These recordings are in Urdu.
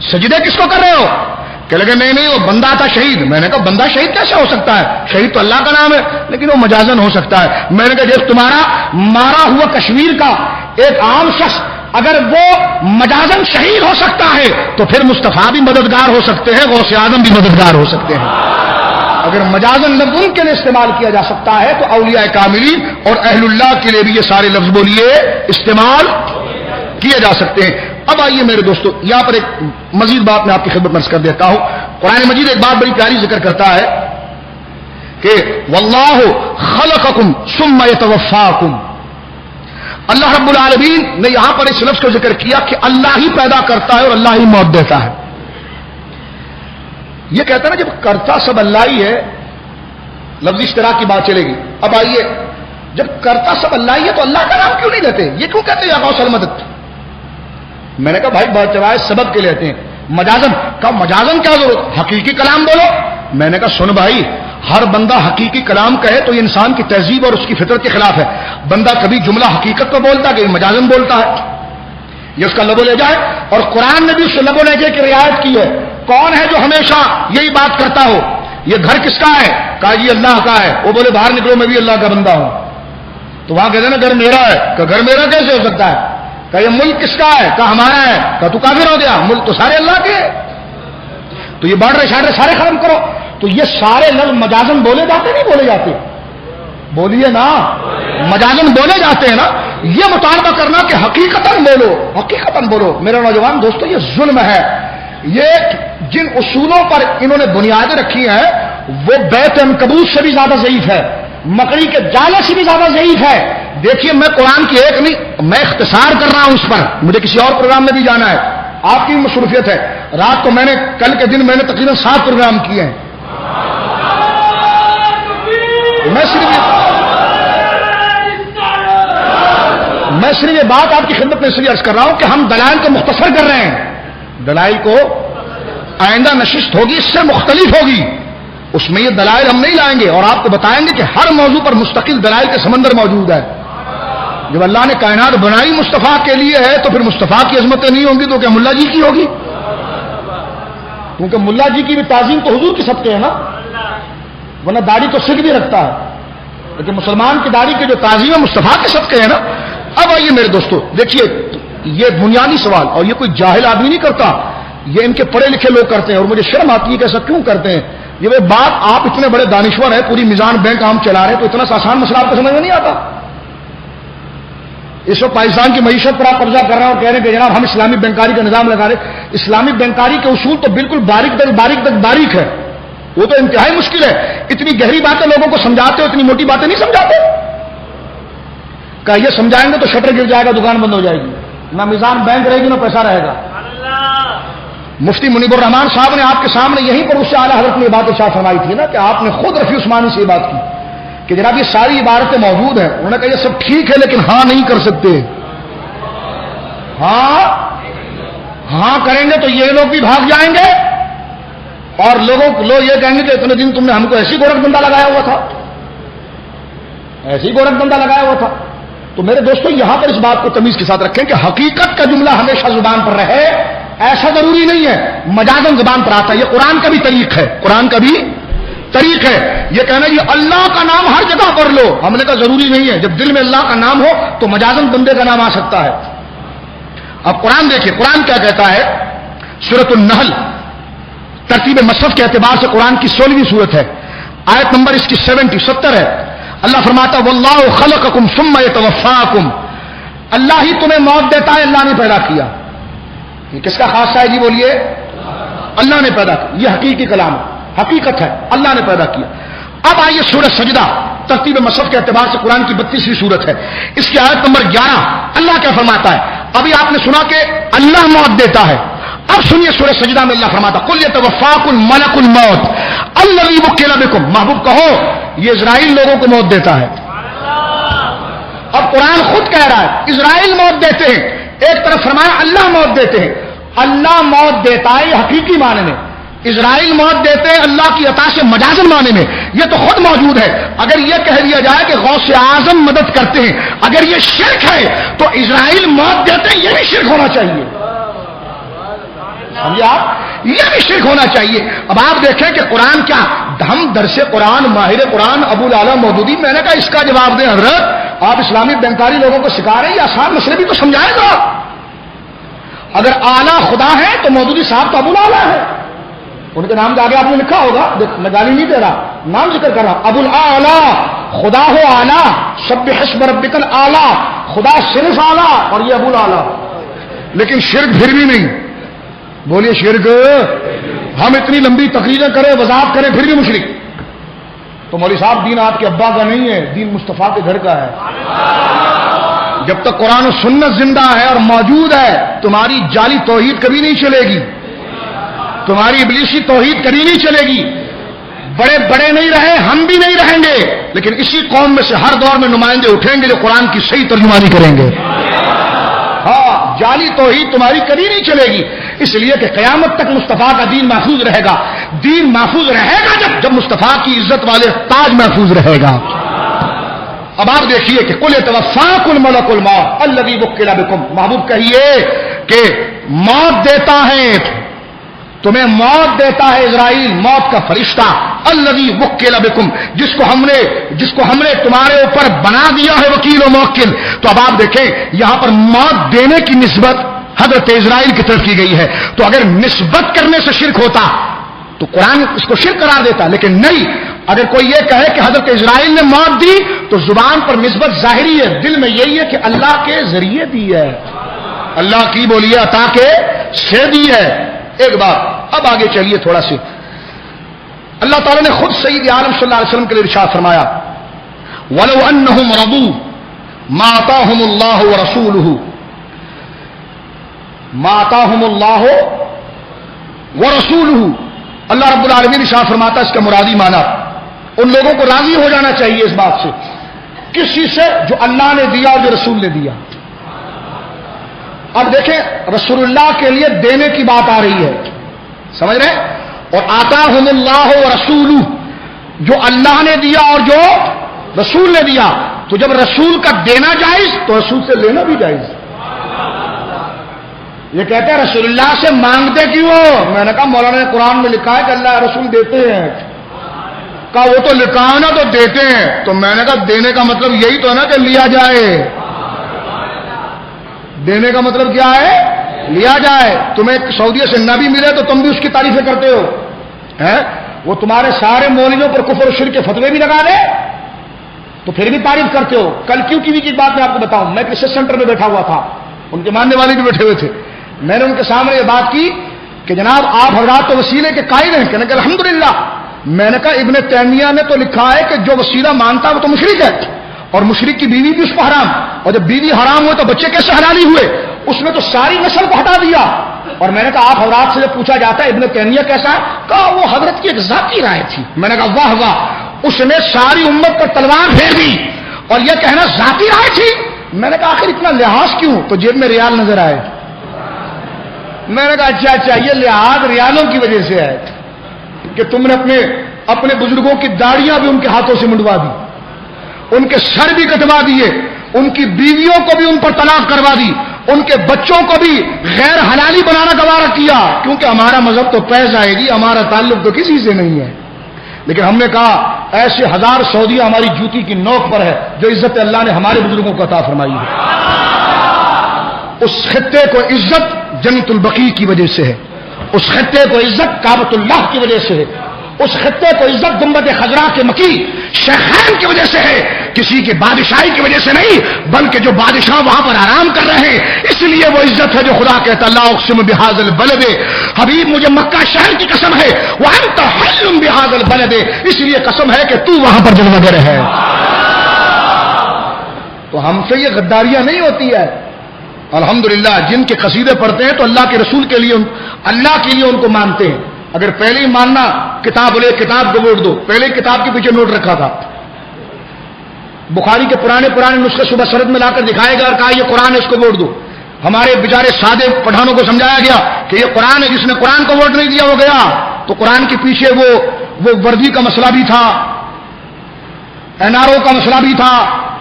سجدے کس کو کر رہے ہو؟ کہ لگے نہیں وہ بندہ تھا شہید. میں نے کہا بندہ شہید کیسے ہو سکتا ہے؟ شہید تو اللہ کا نام ہے, لیکن وہ مجازن ہو سکتا ہے. میں نے کہا جب تمہارا مارا ہوا کشمیر کا ایک عام شخص اگر وہ مجازن شہید ہو سکتا ہے تو پھر مصطفیٰ بھی مددگار ہو سکتے ہیں, غوث اعظم بھی مددگار ہو سکتے ہیں. اگر مجازن لفظ ان کے لیے استعمال کیا جا سکتا ہے تو اولیاء کاملین اور اہل اللہ کے لیے بھی یہ سارے لفظ بولیے استعمال کیے جا سکتے ہیں. اب آئیے میرے دوستو, یہاں پر ایک مزید بات میں آپ کی خدمت میں عرض کر دیتا ہوں. قرآن مجید ایک بات بڑی پیاری ذکر کرتا ہے کہ واللہ خلقکم ثم یتوفاکم. اللہ رب العالمین نے یہاں پر اس لفظ کو ذکر کیا کہ اللہ ہی پیدا کرتا ہے اور اللہ ہی موت دیتا ہے. یہ کہتا ہے نا جب کرتا سب اللہ ہی ہے, لفظی اشتراک کی بات چلے گی. اب آئیے, جب کرتا سب اللہ ہی ہے تو اللہ کا نام کیوں نہیں لیتے؟ یہ کیوں کہتے ہیں یا غوث المدد؟ میں نے کہا بھائی بہت چوائے سبب کے لیتے ہیں. مجازن کا مجازن کیا ضرورت, حقیقی کلام بولو. میں نے کہا سن بھائی, ہر بندہ حقیقی کلام کہے تو یہ انسان کی تہذیب اور اس کی فطرت کے خلاف ہے. بندہ کبھی جملہ حقیقت کو بولتا ہے, کبھی مجازن بولتا ہے, یہ اس کا لب و لہجہ ہے. اور قرآن نے بھی اس لب و لہجے کی رعایت کی ہے. کون ہے جو ہمیشہ یہی بات کرتا ہو یہ گھر کس کا ہے؟ کہا یہ اللہ کا ہے. وہ بولے باہر نکلو میں بھی اللہ کا بندہ ہوں. تو وہاں کہتے ہیں نا گھر میرا ہے. کہ گھر میرا کیسے ہو سکتا ہے؟ کہ یہ ملک کس کا ہے؟ کہا ہمارا ہے. کہ تو کافر ہو گیا, ملک تو سارے اللہ کے. تو یہ بارڈر شارڈر سارے ختم کرو. تو یہ سارے لفظ مجازن بولے جاتے نہیں بولے جاتے؟ بولیے نا, مجازن بولے جاتے ہیں نا. یہ مطالبہ کرنا کہ حقیقتاً بولو, حقیقتاً بولو. میرے نوجوان دوستو, یہ ظلم ہے. یہ جن اصولوں پر انہوں نے بنیادیں رکھی ہیں وہ بیت عنکبوت سے بھی زیادہ ضعیف ہے, مکڑی کے جالے سے بھی زیادہ ضعیف ہے. دیکھیے میں قرآن کی ایک نہیں, میں اختصار کر رہا ہوں اس پر, مجھے کسی اور پروگرام میں بھی جانا ہے. آپ کی مصروفیت ہے. رات کو میں نے کل کے دن میں نے تقریباً 7 پروگرام کیے ہیں. میں صرف یہ بات آپ کی خدمت میں اس لیے عرض کر رہا ہوں کہ ہم دلائل کو مختصر کر رہے ہیں. دلائل کو آئندہ نشست ہوگی اس سے مختلف ہوگی, اس میں یہ دلائل ہم نہیں لائیں گے اور آپ کو بتائیں گے کہ ہر موضوع پر مستقل دلائل کے سمندر موجود ہے. جب اللہ نے کائنات بنائی مصطفیٰ کے لیے ہے تو پھر مصطفیٰ کی عظمتیں نہیں ہوں گی تو کیا ملا جی کی ہوگی؟ کیونکہ ملا جی کی بھی تعظیم تو حضور کی صدقے ہے نا, ورنہ داڑھی تو سکھ بھی رکھتا ہے, لیکن مسلمان کی داڑھی کے جو تعظیم ہے مصطفیٰ کے صدقے ہے نا. اب آئیے میرے دوستو, دیکھیے یہ بنیادی سوال, اور یہ کوئی جاہل آدمی نہیں کرتا, یہ ان کے پڑھے لکھے لوگ کرتے ہیں. اور مجھے شرم آتی ہے کہ ایسا کیوں کرتے ہیں. یہ وہ بات, آپ اتنے بڑے دانشور ہیں, پوری میزان بینک ہم چلا رہے ہیں, تو اتنا آسان مسئلہ آپ کو سمجھ میں نہیں آتا. اس وقت پاکستان کی معیشت پر آپ قبضہ کر رہے ہیں اور کہہ رہے ہیں کہ جناب ہم اسلامی بینکاری کا نظام لگا رہے ہیں. اسلامی بینکاری کے اصول تو بالکل باریک ہے, وہ تو انتہائی مشکل ہے. اتنی گہری باتیں لوگوں کو سمجھاتے ہو, اتنی موٹی باتیں نہیں سمجھاتے. کہ یہ سمجھائیں گے تو شٹر گر جائے گا, دکان بند ہو جائے گی, نہ میزان بینک رہے گی نہ پیسہ رہے گا. مفتی منیب الرحمان صاحب نے آپ کے سامنے یہیں پر اس سے اعلیٰ حضرت نے یہ بات ارشاد فرمائی تھی نا کہ آپ نے خود رفیع عثمانی سے یہ بات کی کہ جناب یہ ساری عبارتیں موجود ہیں. انہوں نے کہا یہ سب ٹھیک ہے لیکن ہاں نہیں کر سکتے. ہاں کریں گے تو یہ لوگ بھی بھاگ جائیں گے اور لوگ یہ کہیں گے کہ اتنے دن تم نے ہم کو ایسی گورکھ دھندا لگایا ہوا تھا, ایسی گورکھ دھندا لگایا ہوا تھا. تو میرے دوستو یہاں پر اس بات کو تمیز کے ساتھ رکھیں کہ حقیقت کا جملہ ہمیشہ زبان پر رہے ایسا ضروری نہیں ہے. مجازن زبان پر آتا ہے, یہ قرآن کا بھی طریق ہے, قرآن کا بھی طریق ہے. یہ کہنا یہ اللہ کا نام ہر جگہ پڑھ لو, ہم نے کہا ضروری نہیں ہے. جب دل میں اللہ کا نام ہو تو مجازن بندے کا نام آ سکتا ہے. اب قرآن دیکھیں قرآن کیا کہتا ہے. سورۃ النحل ترتیب مصحف کے اعتبار سے قرآن کی 16ویں سورت ہے, آیت نمبر اس کی 70 ہے. اللہ فرماتا واللہ خلقکم ثم یتوفاکم, اللہ ہی تمہیں موت دیتا ہے, اللہ نے پیدا کیا. یہ کس کا خاصہ ہے جی بولیے؟ اللہ نے پیدا کیا. یہ حقیقی کلام حقیقت ہے, اللہ نے پیدا کیا. اب آئیے سورۃ سجدہ ترتیب مصحف کے اعتبار سے قرآن کی 32ویں سورت ہے, اس کی آیت نمبر 11. اللہ کیا فرماتا ہے؟ ابھی آپ نے سنا کہ اللہ موت دیتا ہے, اب سنیے سورۃ سجدہ میں اللہ فرماتا قل یتوفاکم ملک الموت الذی وکل بکم. محبوب کہو یہ اسرائیل لوگوں کو موت دیتا ہے. اب قرآن خود کہہ رہا ہے اسرائیل موت دیتے ہیں, ایک طرف فرمایا اللہ موت دیتے ہیں. اللہ موت دیتا ہے حقیقی معنی میں, اسرائیل موت دیتے ہیں اللہ کی عطا سے مجازن معنی میں. یہ تو خود موجود ہے. اگر یہ کہہ دیا جائے کہ غوث اعظم مدد کرتے ہیں, اگر یہ شرک ہے تو اسرائیل موت دیتے ہیں یہ بھی شرک ہونا چاہیے. سمجھے آپ؟ یہ بھی شرک ہونا چاہیے. اب آپ دیکھیں کہ قرآن کیا ہم درس قرآن ماہر قرآن ابو الاعلیٰ مودودی، میں نے کہا اس کا جواب دیں حضرت، آپ اسلامی بینکاری لوگوں کو سکھا رہے ہیں، یہ آسان مسئلے بھی تو سمجھائے گا. اگر اعلیٰ خدا ہے تو مودودی صاحب تو ابو الاعلیٰ ہے، ان کے نام کے آگے آپ نے لکھا ہوگا، میں گالی نہیں دے رہا، نام ذکر کر رہا، ابو الاعلیٰ، خدا ہو اعلیٰ، سبح اسم ربک الاعلیٰ، خدا صرف اعلیٰ اور یہ ابو الاعلیٰ. لیکن شرک پھر بھی نہیں. بولیے شرک. ہم اتنی لمبی تقریریں کریں وضاحت کریں پھر بھی مشرک. تو مولوی صاحب دین آپ کے ابا کا نہیں ہے، دین مصطفیٰ کے گھر کا ہے. جب تک قرآن و سنت زندہ ہے اور موجود ہے تمہاری جعلی توحید کبھی نہیں چلے گی، تمہاری ابلیسی توحید کبھی نہیں چلے گی. بڑے بڑے نہیں رہے، ہم بھی نہیں رہیں گے، لیکن اسی قوم میں سے ہر دور میں نمائندے اٹھیں گے جو قرآن کی صحیح ترجمانی کریں گے. ہاں، جعلی توحید تمہاری کبھی نہیں چلے گی، اس لیے کہ قیامت تک مصطفیٰ کا دین محفوظ رہے گا. دین محفوظ رہے گا جب مصطفیٰ کی عزت والے تاج محفوظ رہے گا. اب آپ دیکھیے کہ قل یتوفاکم الملک الموت الذی وکل بکم، محبوب کہیے کہ موت دیتا ہے تمہیں، موت دیتا ہے اسرائیل، موت کا فرشتہ، الذی وکل بکم، جس کو ہم نے تمہارے اوپر بنا دیا ہے وکیل و موکل. تو اب آپ دیکھیں یہاں پر موت دینے کی نسبت حضرت اسرائیل کی طرف کی گئی ہے. تو اگر نسبت کرنے سے شرک ہوتا تو قرآن اس کو شرک قرار دیتا، لیکن نہیں. اگر کوئی یہ کہے کہ حضرت اسرائیل نے موت دی تو زبان پر نسبت ظاہری ہے، دل میں یہی ہے کہ اللہ کے ذریعے دی ہے، اللہ کی بولیے عطا کے سے دی ہے. ایک بات اب آگے چلیے تھوڑا سی. اللہ تعالیٰ نے خود سید عالم صلی اللہ علیہ وسلم کے لیے ارشاد فرمایا وَلَوْ أَنَّهُمْ رَضُوا مَا آتَاهُمُ اللَّهُ وَرَسُولُهُ، ما آتاہم اللہ ورسولہ. اللہ رب العالمین ارشاد فرماتا ہے اس کا مرادی معنی ان لوگوں کو راضی ہو جانا چاہیے اس بات سے، کس چیز سے؟ جو اللہ نے دیا اور جو رسول نے دیا. اب دیکھیں رسول اللہ کے لیے دینے کی بات آ رہی ہے، سمجھ رہے ہیں؟ اور آتاہم اللہ ورسولہ، جو اللہ نے دیا اور جو رسول نے دیا. تو جب رسول کا دینا جائز تو رسول سے لینا بھی جائز. یہ کہتے ہیں رسول اللہ سے مانگتے کیوں؟ میں نے کہا مولانا نے قرآن میں لکھا ہے کہ اللہ رسول دیتے ہیں. کہا وہ تو لکھا ہے نا تو دیتے ہیں. تو میں نے کہا دینے کا مطلب یہی تو ہے نا کہ لیا جائے. دینے کا مطلب کیا ہے؟ لیا جائے. تمہیں سعودیہ سے نبی ملے تو تم بھی اس کی تعریفیں کرتے ہو. وہ تمہارے سارے مولویوں پر کفر و شرک کے فتوے بھی لگا دے تو پھر بھی تعریف کرتے ہو. کل کیوں ٹی وی کی بات میں آپ کو بتاؤں، میں کسی سینٹر میں بیٹھا ہوا تھا، ان کے ماننے والے بھی بیٹھے ہوئے تھے. میں نے ان کے سامنے یہ بات کی کہ جناب آپ حضرات تو وسیلے کے قائل ہیں. کہنے کہ الحمدللہ. میں نے کہا ابن تیمیہ نے تو لکھا ہے کہ جو وسیلہ مانتا ہے وہ تو مشرک ہے، اور مشرک کی بیوی بھی اس کو حرام. اور جب بیوی حرام ہوئے تو بچے کیسے حلالی ہوئے؟ اس نے تو ساری نسل کو ہٹا دیا. اور میں نے کہا آپ حضرات سے پوچھا جاتا ہے ابن تیمیہ کیسا ہے؟ کہا وہ حضرت کی ایک ذاتی رائے تھی. میں نے کہا واہ واہ، اس نے ساری امت پر تلوار پھیر دی اور یہ کہنا ذاتی رائے تھی. میں نے کہا آخر اتنا لحاظ کیوں؟ تو جیب میں ریال نظر آئے. میں نے کہا اچھا یہ لحاظ ریالوں کی وجہ سے ہے کہ تم نے اپنے بزرگوں کی داڑیاں بھی ان کے ہاتھوں سے منڈوا دی، ان کے سر بھی کٹوا دیے، ان کی بیویوں کو بھی ان پر طلاق کروا دی، ان کے بچوں کو بھی غیر حلالی بنانا گوارا کیا. کیونکہ ہمارا مذہب تو پیسہ ہے جی، ہمارا تعلق تو کسی سے نہیں ہے. لیکن ہم نے کہا ایسے ہزار سعودیہ ہماری جوتی کی نوک پر ہے جو عزت اللہ نے ہمارے بزرگوں کو عطا فرمائی ہے. اس خطے کو عزت جنت البقیع کی وجہ سے ہے، اس خطے کو عزت کعبۃ اللہ کی وجہ سے ہے، اس خطے کو عزت گنبد خضرا کے مکی شیخین کی وجہ سے ہے، کسی کی بادشاہی کی وجہ سے نہیں، بلکہ جو بادشاہ وہاں پر آرام کر رہے ہیں اس لیے وہ عزت ہے جو خدا کہتا لا اقسم بہذا البلد، حبیب مجھے مکہ شہر کی قسم ہے، وانت حل بہذا البلد، اس لیے قسم ہے کہ تو وہاں پر جلوہ گر ہے. تو ہم سے یہ غداریاں نہیں ہوتی ہے. الحمدللہ جن کے قصیدے پڑھتے ہیں تو اللہ کے رسول کے لیے اللہ کے لیے ان کو مانتے ہیں. اگر پہلے ہی ماننا کتاب لے کتاب کو ووٹ دو، پہلے کتاب کے پیچھے نوٹ رکھا تھا. بخاری کے پرانے نسخے صبح سرد میں لا کر دکھائے گا اور کہا یہ قرآن ہے اس کو ووٹ دو. ہمارے بیچارے سادے پٹھانوں کو سمجھایا گیا کہ یہ قرآن ہے، جس نے قرآن کو ووٹ نہیں دیا وہ گیا. تو قرآن کے پیچھے وہ وردی کا مسئلہ بھی تھا، این آر او کا مسئلہ بھی تھا،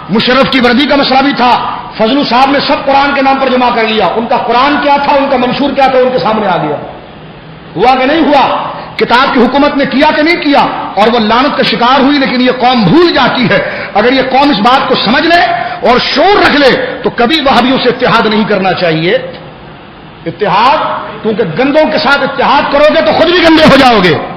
مشرف کی وردی کا مسئلہ بھی تھا. فضلو صاحب نے سب قرآن کے نام پر جمع کر لیا. ان کا قرآن کیا تھا, ان کا منشور کیا تھا, ان کے سامنے آ گیا. ہوا کہ نہیں ہوا؟ کتاب کی حکومت نے کیا کہ نہیں کیا؟ اور وہ لعنت کا شکار ہوئی. لیکن یہ قوم بھول جاتی ہے. اگر یہ قوم اس بات کو سمجھ لے اور شعور رکھ لے تو کبھی وہابیوں سے اتحاد نہیں کرنا چاہیے. اتحاد, کیونکہ گندوں کے ساتھ اتحاد کرو گے تو خود بھی گندے ہو جاؤ گے.